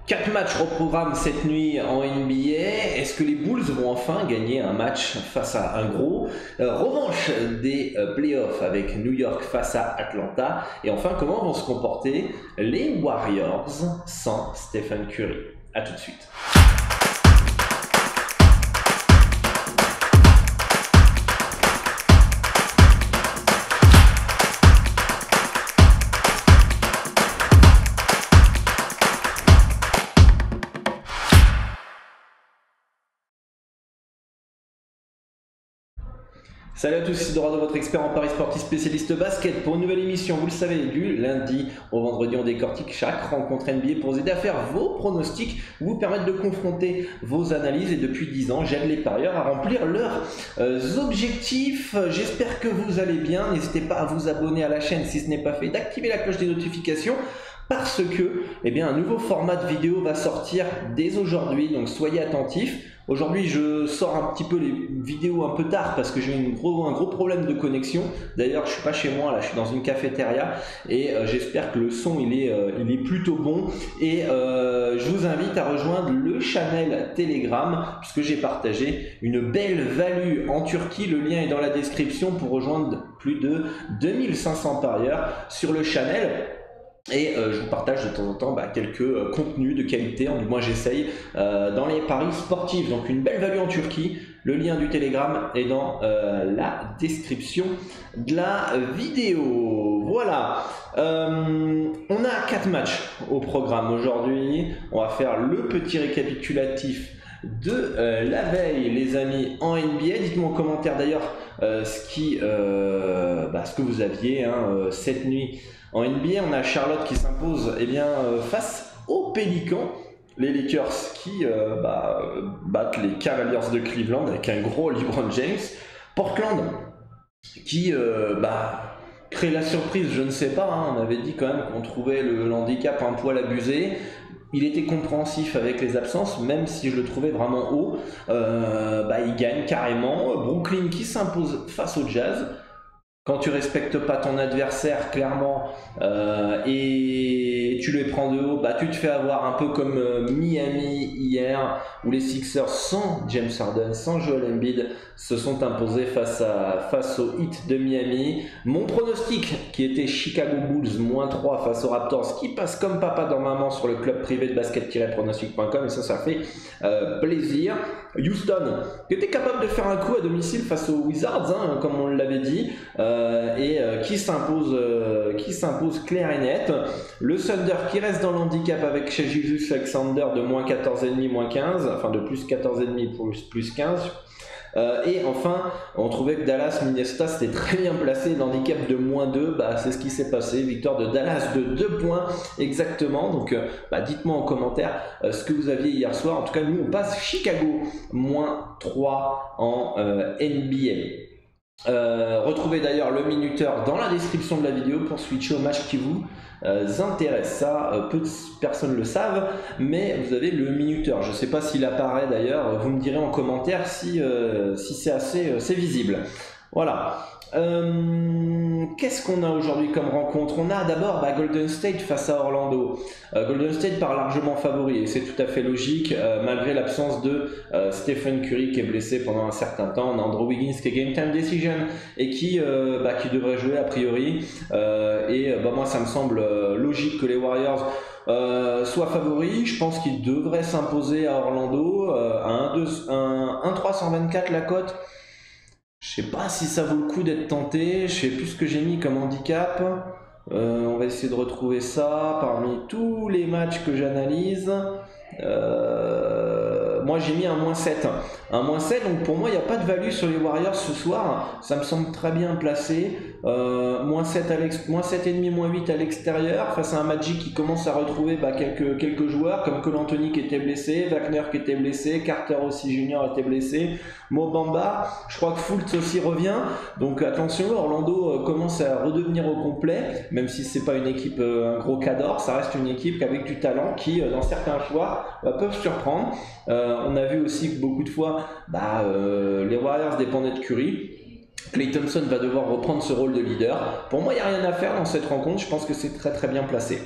4 matchs au programme cette nuit en NBA. Est-ce que les Bulls vont enfin gagner un match face à un gros? Revanche des playoffs avec New York face à Atlanta. Et enfin, comment vont se comporter les Warriors sans Stephen Curry? A tout de suite. Salut à tous, ici Dorado, votre expert en paris sportif spécialiste basket pour une nouvelle émission, vous le savez, du lundi au vendredi on décortique chaque rencontre NBA pour vous aider à faire vos pronostics, vous permettre de confronter vos analyses et depuis 10 ans j'aide les parieurs à remplir leurs objectifs. J'espère que vous allez bien, n'hésitez pas à vous abonner à la chaîne si ce n'est pas fait, d'activer la cloche des notifications parce que un nouveau format de vidéo va sortir dès aujourd'hui, donc soyez attentifs. Aujourd'hui, je sors un petit peu les vidéos un peu tard parce que j'ai un gros problème de connexion. D'ailleurs, je suis pas chez moi, là, je suis dans une cafétéria et j'espère que le son il est plutôt bon. Et je vous invite à rejoindre le channel Telegram puisque j'ai partagé une belle value en Turquie. Le lien est dans la description pour rejoindre plus de 2500 parieurs sur le channel. Et je vous partage de temps en temps quelques contenus de qualité, du moins j'essaye, dans les paris sportifs. Donc une belle value en Turquie, le lien du Telegram est dans la description de la vidéo. Voilà, on a 4 matchs au programme aujourd'hui, on va faire le petit récapitulatif de la veille les amis en NBA. Dites-moi en commentaire d'ailleurs ce que vous aviez cette nuit en NBA. On a Charlotte qui s'impose face aux Pélicans, les Lakers qui battent les Cavaliers de Cleveland avec un gros LeBron James, Portland qui crée la surprise, je ne sais pas, on avait dit quand même qu'on trouvait le handicap un poil abusé. Il était compréhensif avec les absences, même si je le trouvais vraiment haut. Il gagne carrément. Brooklyn qui s'impose face au Jazz. Quand tu respectes pas ton adversaire clairement et tu les prends de haut, tu te fais avoir un peu comme Miami hier où les Sixers sans James Harden, sans Joel Embiid se sont imposés face au Heat de Miami. Mon pronostic qui était Chicago Bulls -3 face aux Raptors qui passe comme papa dans maman sur le club privé de basket-pronostic.com et ça fait plaisir. Houston qui était capable de faire un coup à domicile face aux Wizards comme on l'avait dit. Qui s'impose clair et net. Le Thunder qui reste dans l'handicap avec chez Jesus Alexander de -14,5, -15, enfin de plus 14,5 pour plus 15. Et enfin, on trouvait que Dallas, Minnesota, c'était très bien placé. L'handicap de -2, c'est ce qui s'est passé. Victoire de Dallas de 2 points exactement. Donc, dites-moi en commentaire ce que vous aviez hier soir. En tout cas, nous, on passe Chicago -3 en NBA. Retrouvez d'ailleurs le minuteur dans la description de la vidéo pour switcher au match qui vous intéresse. Ça, peu de personnes le savent, mais vous avez le minuteur. Je ne sais pas s'il apparaît d'ailleurs, vous me direz en commentaire si c'est visible. Voilà. Qu'est-ce qu'on a aujourd'hui comme rencontre? On a d'abord Golden State face à Orlando. Golden State part largement favori et c'est tout à fait logique malgré l'absence de Stephen Curry qui est blessé pendant un certain temps. On a Andrew Wiggins qui est game time decision et qui devrait jouer a priori. Moi ça me semble logique que les Warriors soient favoris. Je pense qu'ils devraient s'imposer à Orlando à 1,324 la cote. Je sais pas si ça vaut le coup d'être tenté, je sais plus ce que j'ai mis comme handicap. On va essayer de retrouver ça parmi tous les matchs que j'analyse. Moi j'ai mis un -7. Un -7, donc pour moi il n'y a pas de value sur les Warriors ce soir. Ça me semble très bien placé. -7,5, -8 à l'extérieur face à un Magic qui commence à retrouver quelques joueurs comme Cole Anthony qui était blessé, Wagner qui était blessé, Carter aussi Junior était blessé, Mo Bamba, je crois que Fultz aussi revient. Donc attention, Orlando commence à redevenir au complet, même si c'est pas une équipe un gros cador, ça reste une équipe avec du talent qui dans certains choix peuvent surprendre. On a vu aussi que beaucoup de fois les Warriors dépendaient de Curry. Klay Thompson va devoir reprendre ce rôle de leader. Pour moi, il n'y a rien à faire dans cette rencontre. Je pense que c'est très très bien placé.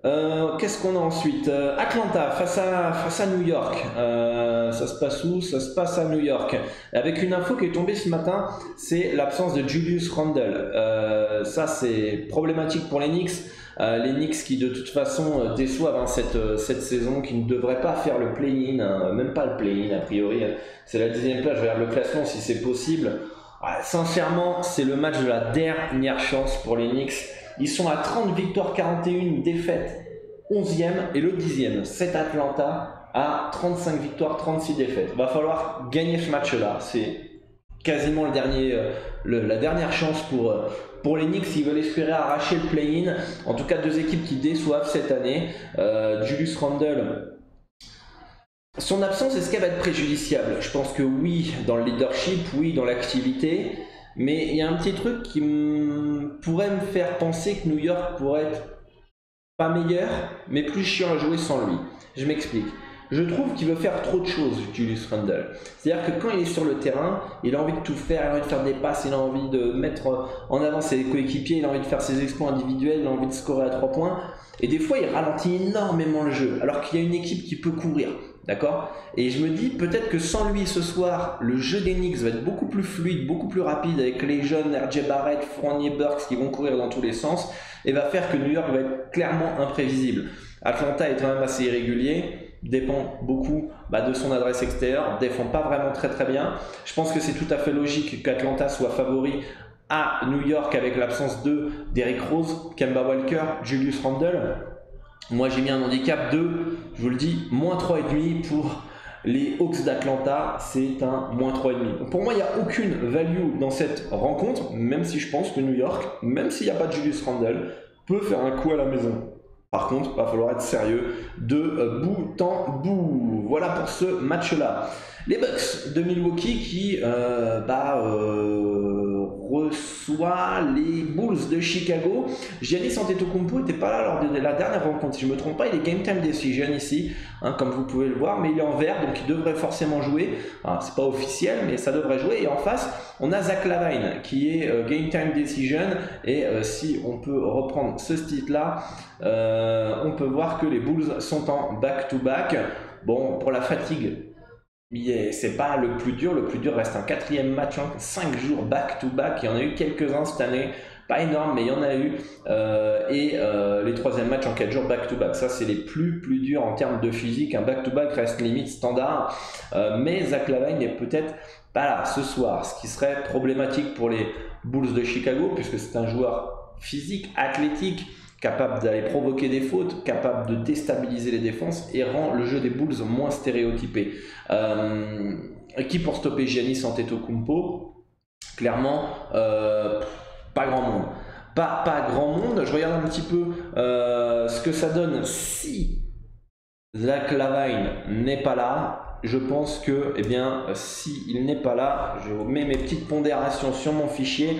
Qu'est-ce qu'on a ensuite? Atlanta face à New York. Ça se passe où? Ça se passe à New York. Avec une info qui est tombée ce matin, c'est l'absence de Julius Randle. Ça, c'est problématique pour les Knicks. Les Knicks qui de toute façon déçoivent hein, cette saison, qui ne devraient pas faire le play-in, hein, même pas le play-in a priori. C'est la 10e place, je regarde le classement si c'est possible. Ouais, sincèrement, c'est le match de la dernière chance pour les Knicks. Ils sont à 30 victoires, 41 défaites, 11e et le 10e. C'est Atlanta à 35 victoires, 36 défaites. Il va falloir gagner ce match-là. C'est quasiment la dernière chance pour les Knicks s'ils veulent espérer arracher le play-in. En tout cas, deux équipes qui déçoivent cette année. Julius Randle, son absence, est-ce qu'elle va être préjudiciable? Je pense que oui, dans le leadership, oui, dans l'activité. Mais il y a un petit truc qui pourrait me faire penser que New York pourrait être pas meilleur, mais plus chiant à jouer sans lui. Je m'explique. Je trouve qu'il veut faire trop de choses, Julius Randle. C'est-à-dire que quand il est sur le terrain, il a envie de tout faire, il a envie de faire des passes, il a envie de mettre en avant ses coéquipiers, il a envie de faire ses exploits individuels, il a envie de scorer à 3 points. Et des fois, il ralentit énormément le jeu, alors qu'il y a une équipe qui peut courir. D'accord? Et je me dis peut-être que sans lui ce soir, le jeu des Knicks va être beaucoup plus fluide, beaucoup plus rapide avec les jeunes RJ Barrett, Fournier, Burks qui vont courir dans tous les sens et va faire que New York va être clairement imprévisible. Atlanta est quand même assez irrégulier, dépend beaucoup de son adresse extérieure, défend pas vraiment très très bien. Je pense que c'est tout à fait logique qu'Atlanta soit favori à New York avec l'absence de Derrick Rose, Kemba Walker, Julius Randle. Moi j'ai mis un handicap de, je vous le dis, moins 3,5 pour les Hawks d'Atlanta, c'est un moins 3,5. Donc pour moi il n'y a aucune value dans cette rencontre, même si je pense que New York, même s'il n'y a pas de Julius Randle, peut faire un coup à la maison. Par contre, il va falloir être sérieux de bout en bout. Voilà pour ce match-là. Les Bucks de Milwaukee qui reçoit les Bulls de Chicago. Giannis Antetokounmpo n'était pas là lors de la dernière rencontre. Si je ne me trompe pas, il est game time decision ici, comme vous pouvez le voir, mais il est en vert, donc il devrait forcément jouer. C'est pas officiel, mais ça devrait jouer. Et en face, on a Zach LaVine qui est game time decision. Et si on peut reprendre ce titre-là, on peut voir que les Bulls sont en back-to-back. Bon, pour la fatigue, c'est pas le plus dur reste un 4e match, 5 jours back-to-back, il y en a eu quelques-uns cette année, pas énorme mais il y en a eu, les 3e matchs en 4 jours back-to-back, ça c'est les plus durs en termes de physique, un back-to-back reste limite standard, mais Zach LaVine est peut-être pas là ce soir, ce qui serait problématique pour les Bulls de Chicago puisque c'est un joueur physique, athlétique, capable d'aller provoquer des fautes, capable de déstabiliser les défenses et rend le jeu des Bulls moins stéréotypé. Qui pour stopper Giannis Antetokounmpo? Clairement, pas grand monde. Pas grand monde. Je regarde un petit peu ce que ça donne si Zach LaVine n'est pas là. Je pense que, s'il n'est pas là, je mets mes petites pondérations sur mon fichier.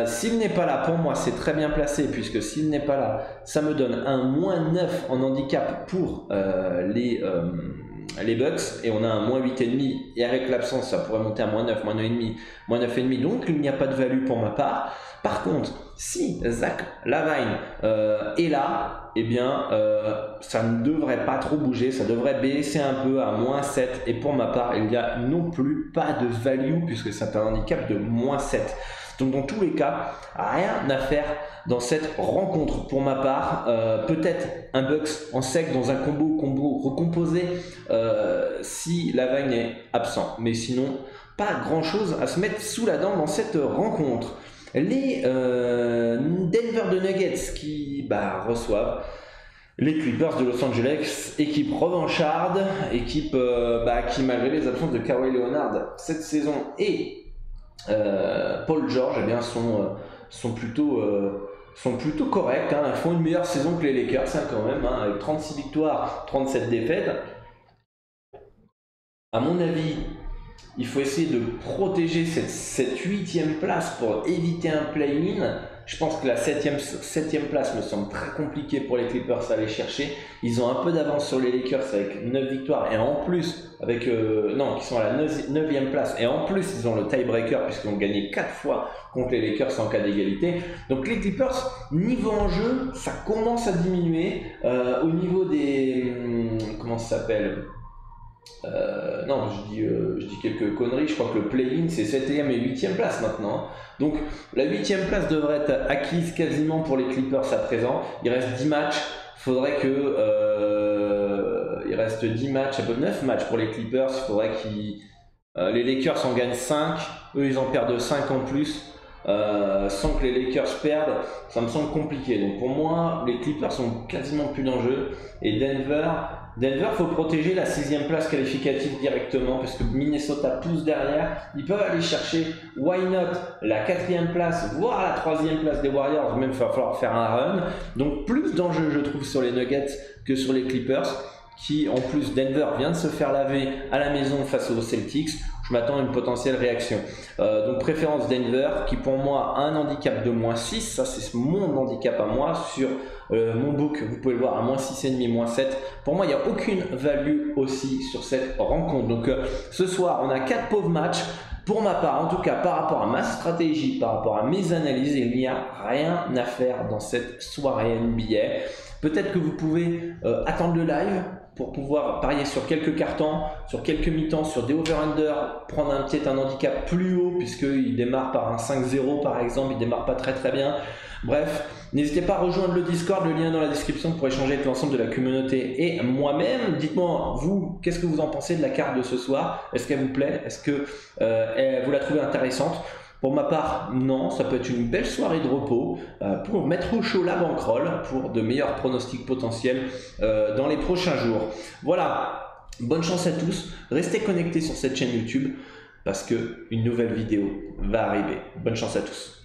S'il n'est pas là, pour moi c'est très bien placé puisque s'il n'est pas là, ça me donne un moins 9 en handicap pour les Bucks et on a un moins 8,5 et avec l'absence ça pourrait monter à moins 9, moins 9,5, moins 9,5, donc il n'y a pas de value pour ma part. Par contre, si Zach LaVine est là, ça ne devrait pas trop bouger, ça devrait baisser un peu à moins 7 et pour ma part il n'y a non plus pas de value puisque c'est un handicap de moins 7. Donc dans tous les cas, rien à faire dans cette rencontre pour ma part. Peut-être un Bucks en sec dans un combo recomposé si LaVine est absent. Mais sinon, pas grand-chose à se mettre sous la dent dans cette rencontre. Les Denver Nuggets qui reçoivent les Clippers de Los Angeles, équipe revancharde, équipe qui malgré les absences de Kawhi Leonard cette saison et Paul George sont plutôt corrects, ils font une meilleure saison que les Lakers quand même, avec 36 victoires, 37 défaites. À mon avis, il faut essayer de protéger cette 8e place pour éviter un play-in. Je pense que la septième place me semble très compliquée pour les Clippers à aller chercher. Ils ont un peu d'avance sur les Lakers avec 9 victoires et en plus, qui sont à la 9e place. Et en plus, ils ont le tiebreaker puisqu'ils ont gagné 4 fois contre les Lakers en cas d'égalité. Donc les Clippers, niveau enjeu, ça commence à diminuer. Au niveau des... comment ça s'appelle ? Non, je dis quelques conneries. Je crois que le play-in c'est 7e et 8e place maintenant. Donc la 8e place devrait être acquise quasiment pour les Clippers à présent. Il reste 10 matchs. Il faudrait que il reste 10 matchs, un peu 9 matchs pour les Clippers. Il faudrait les Lakers en gagnent 5. Eux ils en perdent 5 en plus. Sans que les Lakers perdent, ça me semble compliqué. Donc pour moi, les Clippers sont quasiment plus d'enjeu. Et Denver, faut protéger la 6e place qualificative directement parce que Minnesota pousse derrière. Ils peuvent aller chercher, why not, la 4e place, voire la 3e place des Warriors. Même il va falloir faire un run. Donc plus d'enjeux, je trouve, sur les Nuggets que sur les Clippers. Qui en plus, Denver vient de se faire laver à la maison face aux Celtics. Je m'attends à une potentielle réaction. Donc préférence Denver qui pour moi a un handicap de -6. Ça c'est mon handicap à moi sur mon book. Vous pouvez le voir à -6,5, -7. Pour moi il n'y a aucune value aussi sur cette rencontre. Donc ce soir on a 4 pauvres matchs. Pour ma part, en tout cas par rapport à ma stratégie, par rapport à mes analyses, il n'y a rien à faire dans cette soirée NBA. Peut-être que vous pouvez attendre le live pour pouvoir parier sur quelques cartons, sur quelques mi-temps, sur des over-under, prendre peut-être un handicap plus haut puisqu'il démarre par un 5-0 par exemple, il démarre pas très bien. Bref, n'hésitez pas à rejoindre le Discord, le lien est dans la description pour échanger avec l'ensemble de la communauté et moi-même. Dites-moi, vous, qu'est-ce que vous en pensez de la carte de ce soir? Est-ce qu'elle vous plaît? Est-ce que vous la trouvez intéressante? Pour ma part, non, ça peut être une belle soirée de repos pour mettre au chaud la bankroll pour de meilleurs pronostics potentiels dans les prochains jours. Voilà, bonne chance à tous, restez connectés sur cette chaîne YouTube parce qu'une nouvelle vidéo va arriver. Bonne chance à tous.